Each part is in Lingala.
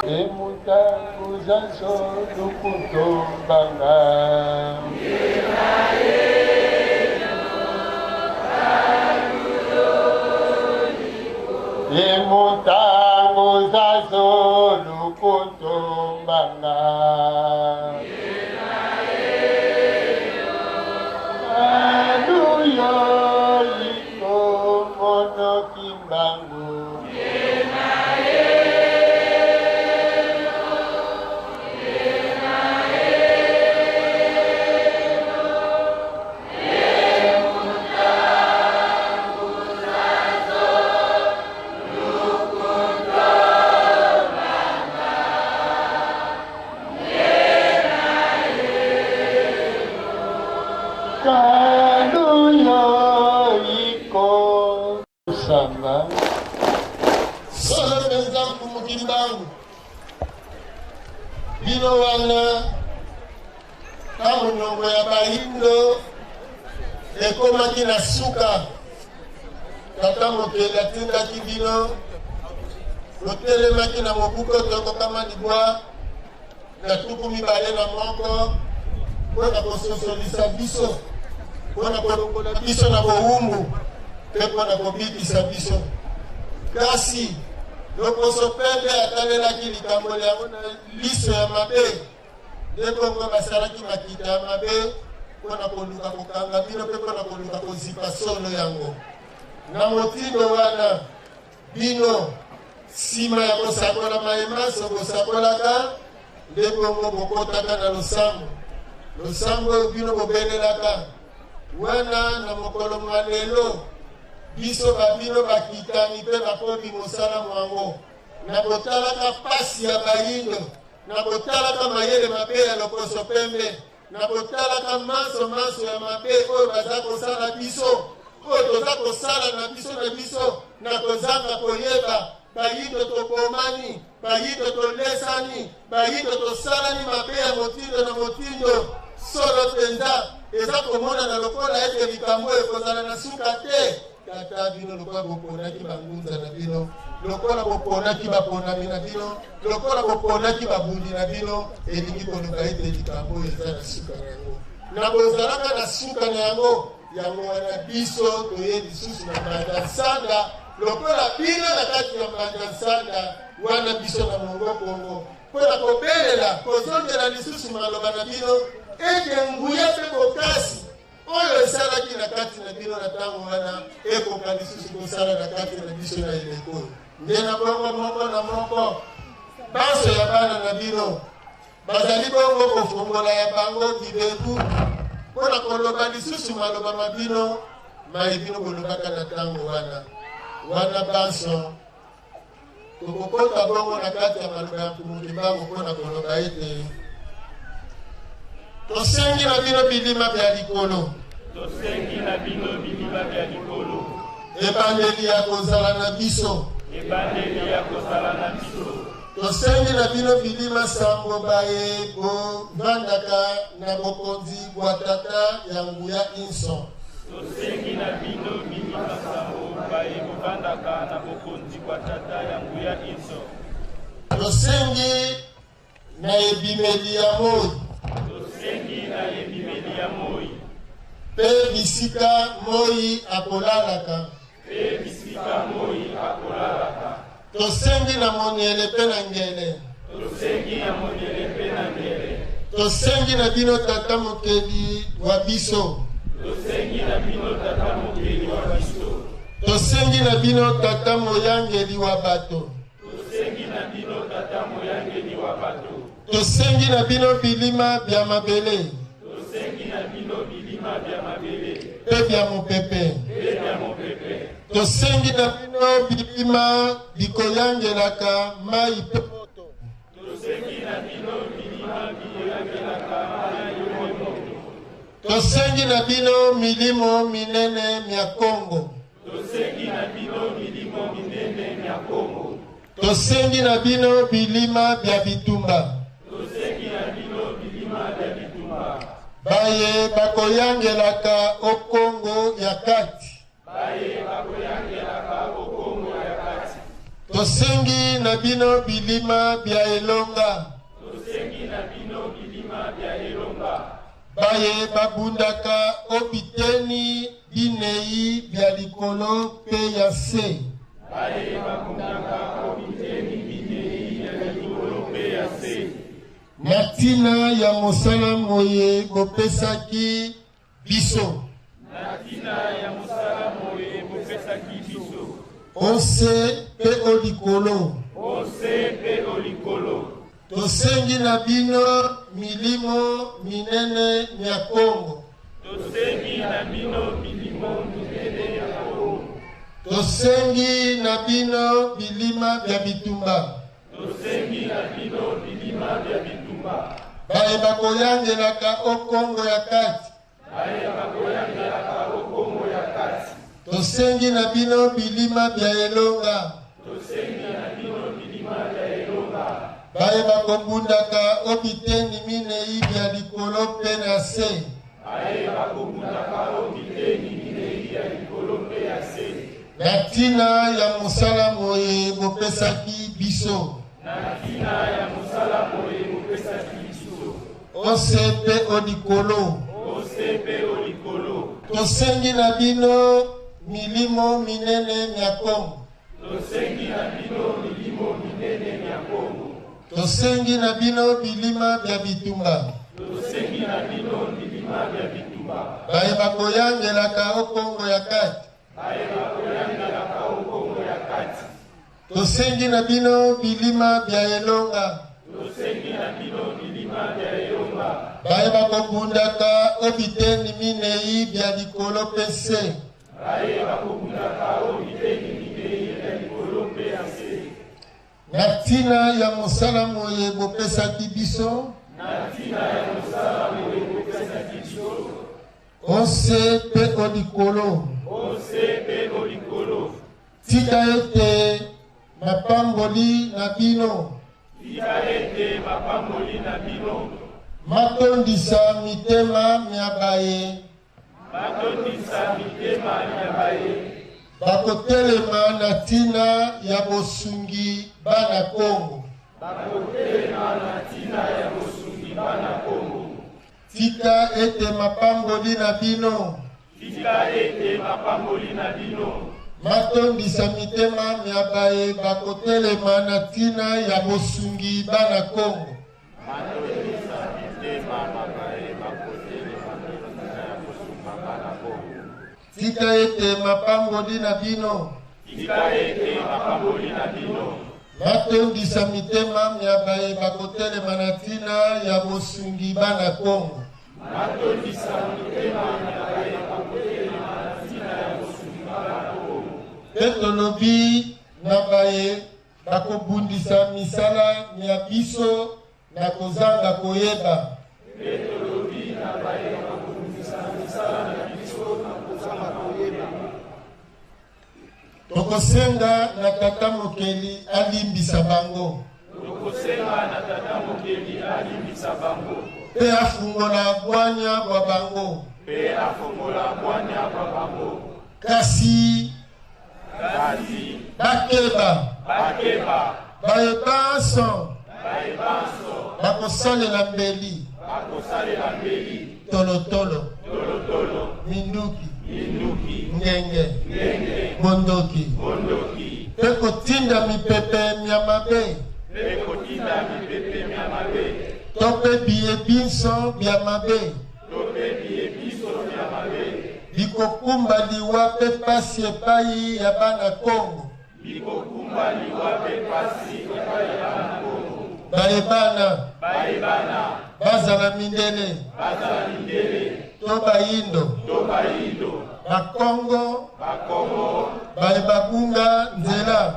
Emutangu zanso lukutombanga Emutangu zanso lukutombanga Aduyo liko mono kimbangu Solo pensando mukimbangu bino wana kama nyongo ya bahindo ekoma kina suka kata mokela tinda kibino motele makina mobuko toko kama libwa na tuku mibale na moko kona kososolisa biso kona kolongola biso na bohumbu pepo na kobikisa biso kasi lokoso pende atalelaki likambo yango na liso ya mabe nde bongo basalaki makita ya mabe mpona koluka kokanga bino mpe mpona koluka kozipa solo yango na motindo wana bino nsima ya kosakola mayemaso bosakolaka nde bongo bokotaka na losambo bino bobelelaka wana na mokolo mwa lelo biso babino bakitani mpe bakomi mosala mwango na botalaka pasi ya bayindo na botalaka mayele mabe ya lokoso pembe na botalaka maso ya mabe oyo baza kosala biso oyo toza kosala na biso na kozanga koyeba bayindo tobomani bayindo tolesani bayindo tosalani mabe ya motindo na motindo solo penza eza komona na lokola ete likambo ekozala na suka te kata bino lokola boponaki bangunza na bino lokola boponaki baponami na bino lokola boponaki babundi na bino elingi koluka ete likambo eza na suka na yango na bozalaka na suka na yango wana biso toye lisusu na mbanda nsanda lokola bino na kati ya mbanda nsanda wana biso na mongo kongo mpona kobelela kozongela lisusu maloba na bino ete nguya mpe bokasi oyo esalaki na kati na bino na ntango wana ekoka lisusu kosala na kati na biso na eleko nde na bongo moko na moko baso ya bana na bino bazali bongo kofongola ya bango bibebu mpona koloba lisusu maloba mabino mai bino bolobaka na ntango wana baso tokokota bongo na kati ya maloba ya mukimbangu mpona koloba ete tosengi na bino bilima bya likolo ebandeli ya kozala na biso tosengi na bino bilima sango baye bovandaka na bokonzi bwa tata ya nguya inso tosengi na bino bilima sango baye bovandaka na bokonzi bwa tata ya nguya inso tosengi na ebimeli ya moi pe bisika moi akolalaka tosengi na moniele pe na ngele tosengi na bino tata mokeli wa biso tosengi na bino tata moyangeli wa bato tosengi na bino bilima bya mabele pe bya mopepe tosengi na bino bilima bikoyangelaka mai pe moto tosengi na bino milimo minene mya Kongo tosengi na bino bilima bya bitumba baye bakoyangelaka okongo ya kati Tosengi na bino bilima bya elonga. Baye babundaka obiteni binei bya likolo pe ya se. Natina ya mosala moye bopesaki biso. Ose pe olikolo. Tosengi na bino milimo minene ya Kongo. Tosengi na bino bilima bya bitumba. Baye bakoyangelaka o Kongo ya kati. Tosengi na bino bilima bya elonga. Baye bakobundaka obiteni minei bya likolo pe na se. Natina ya mosala moye bopesaki biso. Ose pe olikolo. Tosengi na bino milimo minene ya Kongo. Tosengi na bino bilima bya bitumba. Baye bakoyangelaka o Kongo ya kati. Tosengi na bino bilima bya elonga. Baye bakobundaka obiteni minei bya likolo pe se. Natina ya mosala moye bopesaki biso. Ose pe olikolo. Tika ete mapamboli na bino. Matondisa mitema miabaye. Bakotelema na tina ya bosungi bana Kongo. Tika ete mapamboli na bino. Matondisa mitema miabaye bakotelema na tina ya bosungi bana Kongo. Tika ete mapamboli na bino. Matondisa mitema miabaye bakotelema na tina ya bosungi bana Kongo. Petolobi na baye bakobundisa misala ya biso na kozanga koyeba. Tokosenga na tata mokeli alimbisa bango. Pe afungola bwanya bwa bango. Kasi bakeba baye banso bakosalela mbeli tolotolo minduki ngenge mondoki pe kotinda mipepe miamabe tope biye binso biamabe bikokumba liwa pe pasi epai ya bana Kongo. Baye bana bazala mindele to bayindo bakongo baye babunga nzela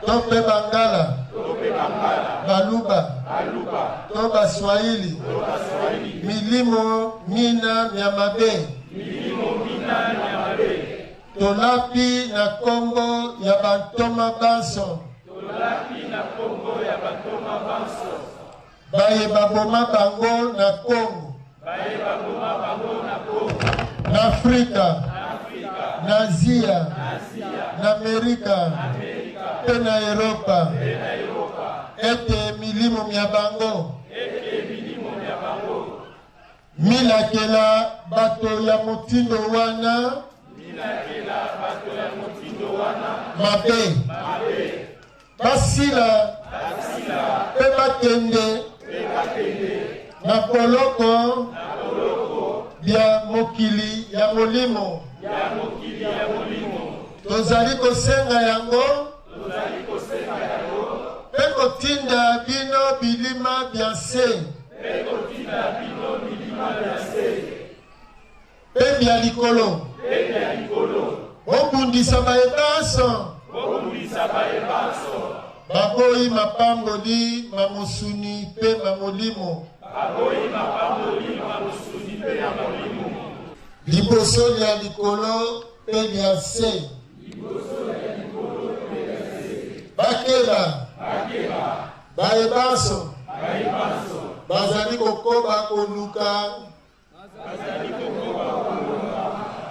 to pe bangala baluba to baswahili milimo mina miamabe tolapi na kombo ya bantoma banso baye baboma bango na Kongo na Afrika na Asia na Amerika pe na Europa ete milimo mia bango milakela bato ya motindo wana mabe basila pe bakende na poloko bya mokili ya molimo tozali kosenga yango pe kotinda bino bilima bya se pe bya likolo bobundisa bayebanso baboyi mapamboli mamosuni pe mamolimo liboso lya likolo pe lya se bakeba bayebanso bazali kokoba koluka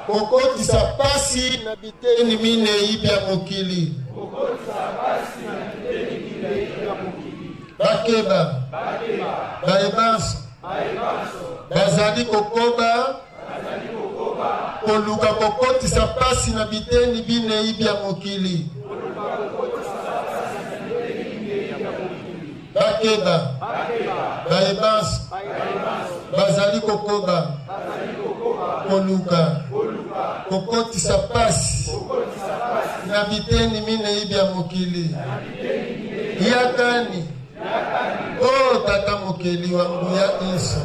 kokotisa pasi na biteni minei bya mokili bakeba bayebanso bazali kokoba koluka kokotisa pasi na biteni binei bya mokili bakeba bayebanso bazali kokoba koluka kokotisa pasi na biteni minei bya mokili yakani o tata mokeli wa nguya iso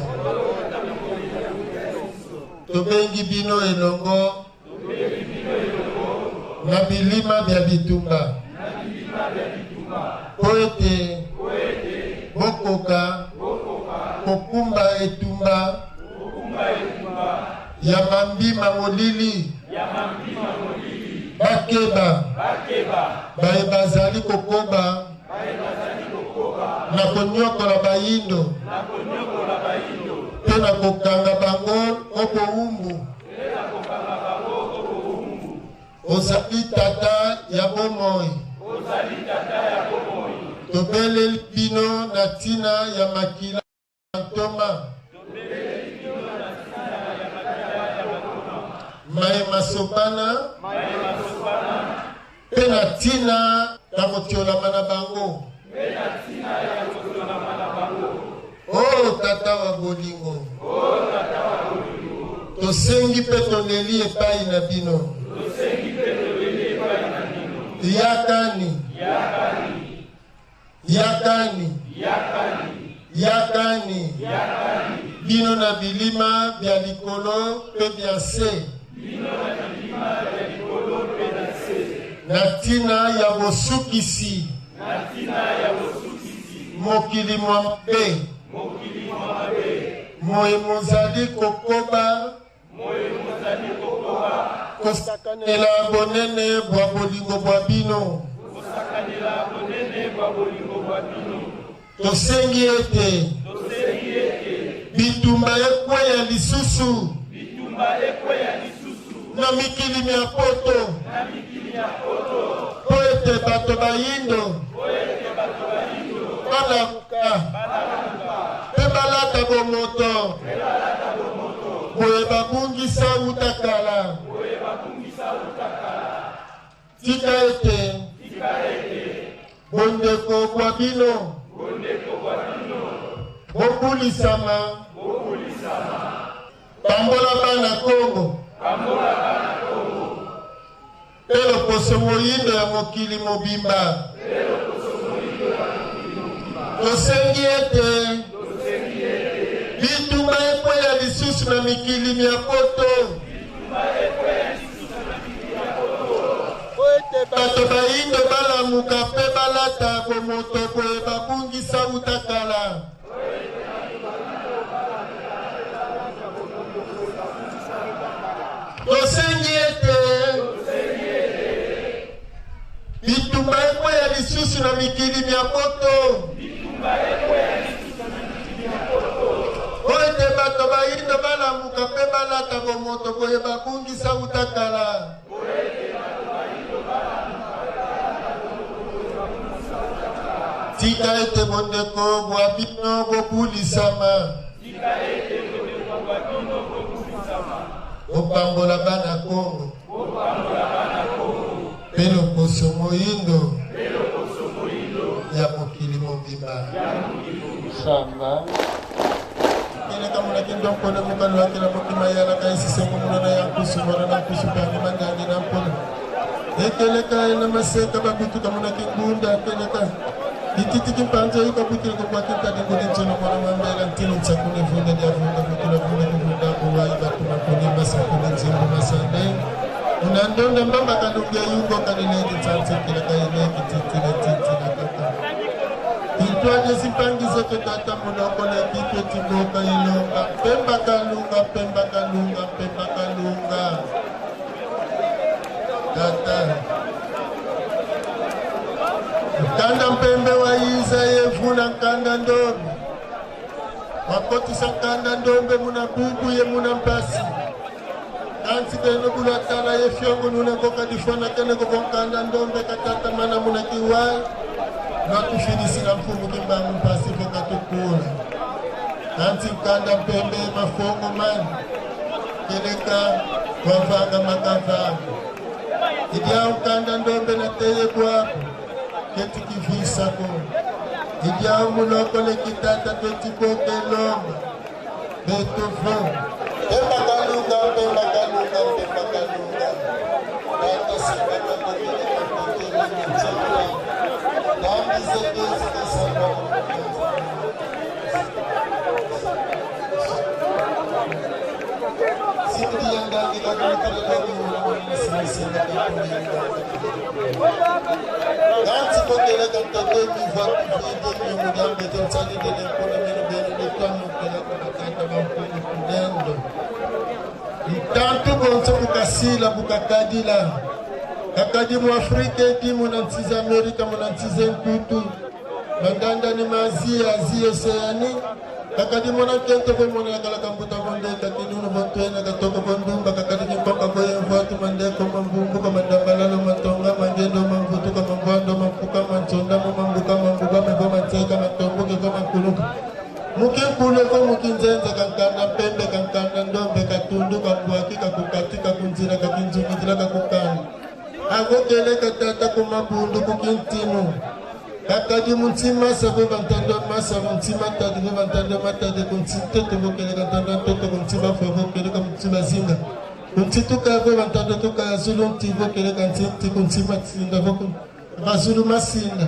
tobengi bino elongo na bilima bya bitumba po ete bokoka kokumba etumba ya mambima molili bakeba baye bazali kokoba na konyokola bayindo pe na kokanga bango obowumbu ozali tata ya bomoi tobele bino na tina ya makila ntoma maye masopana pe na tina na motiolama na bango o tata wa bolingo tosengi pe toneli epai na bino yakani bino na bilima bya likolo pe bya se na tina ya bosukisi mokili mwa mabe moye mozali kokoba kosakanela bonene bwa bolingo bwa bino tosengi ete bitumba ekweya lisusu na mikili mia poto po ete bato bayindo balamuka pe balata bomoto boye babungisa utakala tika ete bondeko kwa bino bokulisama pambola bana Kongo pelo poso moyindo ya mokili mobimba tosengi ete bitumba ekweya lisusu na mikili mia poto ete bato bayindo balamuka pe balata bomoto boye babungisa utakala tosengi ete bitumba ekweya lisusu na mikili mia poto ete bato bayindo balamuka pe balata bomoto boye babungisa utakala tika ete bondeko bwabino bokulisama opambola bana Kongo pelo koso moindo ya mokili mobimba samba kile kama nakindo mpona mukalo wake na mokima yana kaisi sengo mwana ya kusumana na kusupani mandani na mpona ekeleka ina maseka babitu kama nakingunda keleka ititiki panje ikabukile kwa kinta ngode tsono mwana mambela ntino tsakune vunda dia vunda kutula vunda kuvunda kuwa ibatu makoni basa kuna nzimbo masande unandonda mbamba kalungia yungo kaneleki tsanze keleka ile kititile titile kaka itwaje simpangi zote tata munoko le kitwe tiboka ilonga pemba kalunga tata kanda mpembe wa iza yefuna kanda ndombe wakotisa kanda ndombe muna bubu ye muna mpasi kansi kene kula tala ye fiongo nune koka difona kene koko kanda ndombe katata mana muna kiwai natu finisi na mfumu kimbangu mpasi foka tukula kansi kanda mpembe mafongo mani keleka wafanga makafanga idia ukanda ndombe na teye kwapo keti kivisa ko idia muloko le kitata keti boke longa beto fo pemba kalunga kata simba kakele kakele mchana dambi zeke zikisaba simbi yangangi kakele Ganti kokele kantete mi vatu vide mi mudambe tensani dele kone mene bene de tamu kele kata bampuni kudendo. Itantu bonso bukasila bukakadila. Kakadi mu Afrika eti munantiza Amerika munantiza nkutu. Mandanda ni Azia Oceani. Kakadi mona kente ko mona kala kambuta bonde kakini no bontena katoko bondumba kakadi ni papa boye mvatu mande ko mambumbu ko mandambala no matonga mangendo mambutu ko mambando mampuka manchonda mambuka mambuka mebo manteka matombo ko makuluka mukikule ko mukinzenza kankana pembe kankana ndombe katundu kabwaki kakukatika kunzira kakinjumidira kakukana agokele katata ko mabundu kukintimu kakadi muntima sabo bantando masa muntima tadi bantando mata de kuntite to bokele kantando to kuntima fo kele kuntima zinga kuntitu ka bo bantando to ka zulu tivo kele kantinti kuntima tsinda boko bazulu masinda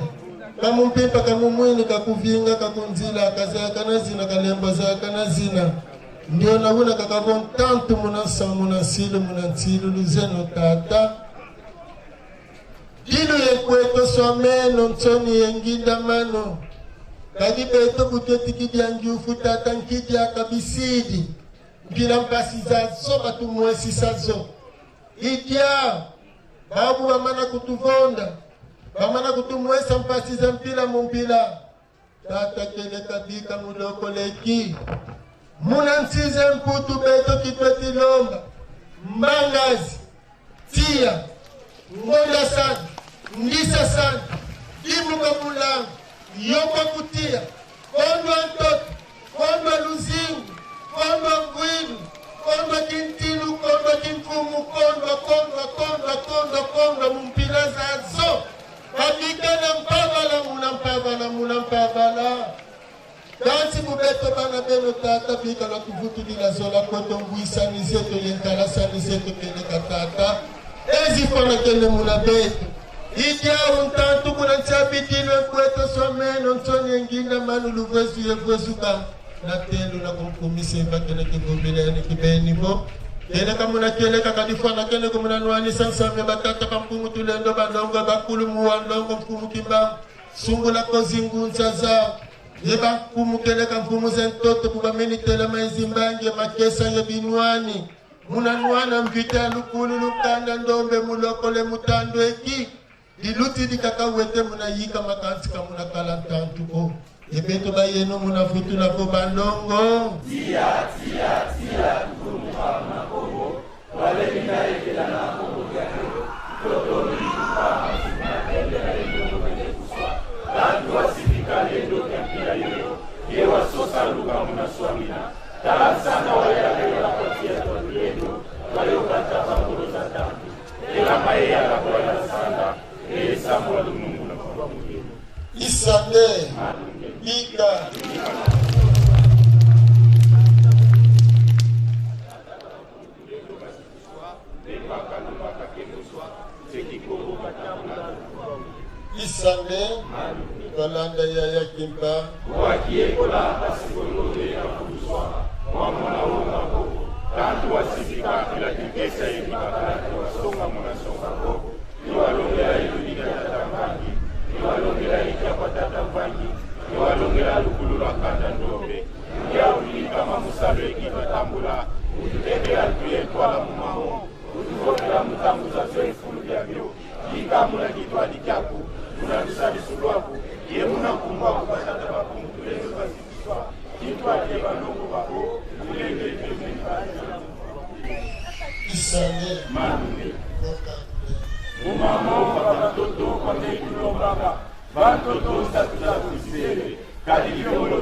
kamumpipa kamumwini kakuvinga kakunzila kaza kana zina kalemba za kana zina ndio naona kakavon tanto munasa munasilo munantilu luzeno tata Dino yekweto someno nsoni yenginda mano. Kadi beto buteti kidiangi ufutata nkidi akabisidi. Mpila mpasi zazo batu mwesi sazo. Ikia. Babu wamana kutuvonda. Wamana kutumwesa mpasi za mpila mumpila. Tata kele kabika muloko leki. Muna nsize mputu beto kitweti lomba. Mbangazi. Tia. Ngonda sana. Ndisa sana, imuka mulangu, yomba kutia, kondwa ntoto, kondwa luzingu, kondwa ngwinu, kondwa kintilu, kondwa kimfumu, kondwa mumpila zazo. Hakikana mpavala. Kansi mubeto bana beno tata, bika la kuvutu nila zola koto mbwisa nizeto yenkala sa nizeto kene katata. Ezi fana kene munabeto. Idia untantu kuna chabitilo kweto someno nsoni ngina manu luvwesu yevwesuka na telu na kumkumise mbakena kigombele ni kibeni bo kene kamuna kele kakadifana kene kumuna nwani sansame batata kampumu tulendo bandongo bakulu muwandongo mfumu kimba sungula kozingu nchaza yeba mfumu kele kamfumu zentoto kubameni tele maizimbangi makesa yebinwani muna nwana mvita lukulu lukanda ndombe mulokole mutando eki Diluti di kakawete muna yika makansi kamuna kalantantu o. Ebeto ba yeno muna futu na ko bandongo. Tia, kumu kama kobo. Wale mina ekela na kobo yake. Toto ni kupa, masina ende na endo kumene kuswa. Landu wasifika Isande Ika Isande Kalanda Yaya Kimpa Wakiekola asikolole ya kuswa Mwamuna wako Kantu wasifika kila kikesa hivi Bakalati wasonga mwanasonga ko Niwalongela iludika tatambangi Niwalongela ikiapa tatambangi Niwalongela lukulula kanda ndobe Niyaulika mamusabe kibatambula Uduteke altuye twala mumao Udukokela mutambuza zoifulu vyavyo Ikamula kitwadi kyaku Unadusali suluaku Yemuna kumwa kubashata bakungu Tulenge basifiswa Kitwadi yebanongo bako Tulenge ipemeni bashata Isande Manune Umama ufabanatoto kwa teikulo baba Bantoto statuza kulisere Kadili vyomolo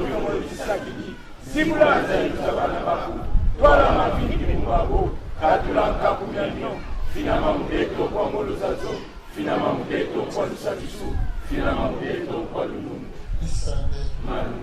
visakini Simula za bana baku Twala mafini kumbago Katula nkaku mianyo Fina mamudeto kwa ngolo zazo Fina mamudeto kwa lusabisu Fina mamudeto kwa lulungu Isande Manune